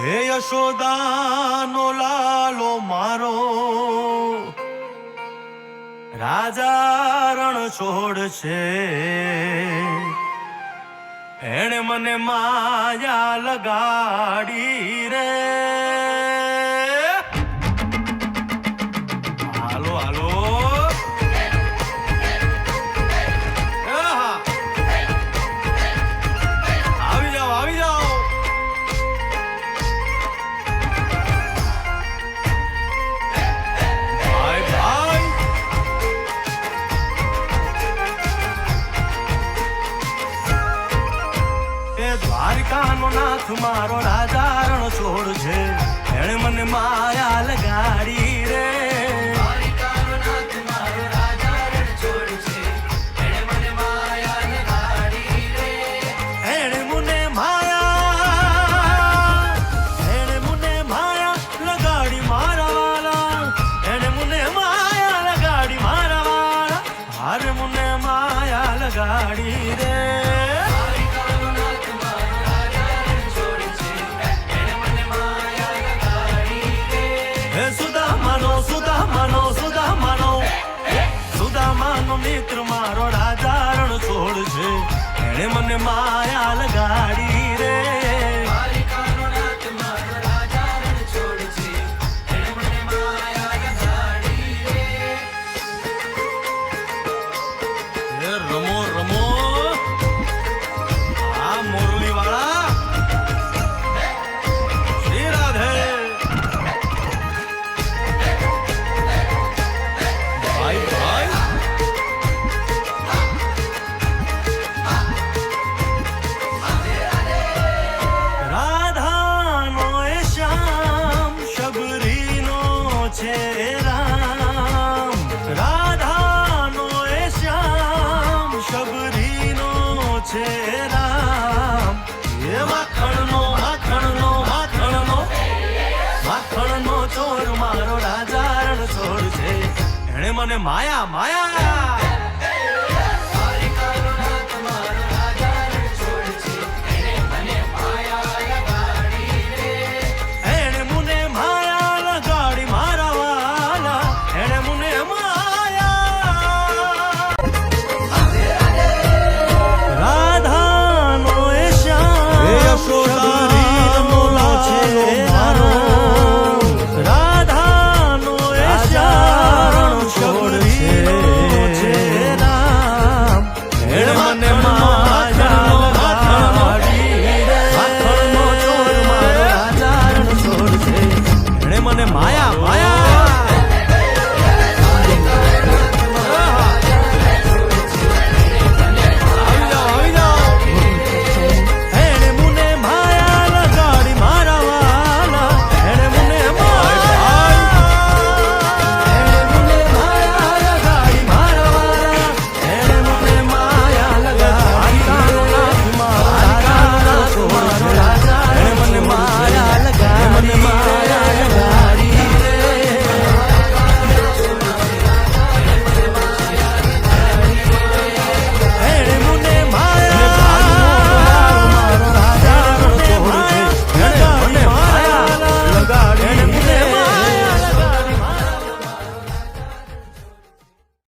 હે યશોદાનો લાલો મારો રાજા રણ છોડ છે. એણે મને માયા લગાડી રે. હાલો હાલો આવી જાઓ આવી જાઓ. ભાઈ ભાઈ એ દ્વારકાનો નાથ મારો રાજા રણ છોડ છે. એણે મને માયા લગાડી રે. ગાડી રે હે સુદામાનો સુદામાનો સુદામાનો સુદામાનો મિત્ર મારો રાજા રણ છોડ છે. એણે મને માયા લગાડી રે. રમો રમો આ મોરલી વાળા શ્રી રાધે. ભાઈ ભાઈ રાધાનો એ શ્યામ શબરીનો છે રામ. રાધાનો એ શ્યામ શબરીનો છે રામ. એ માખણનો માખણનો માખણનો માખણનો ચોર મારો રાજા રણ છોડ છે. એણે મને માયા માયા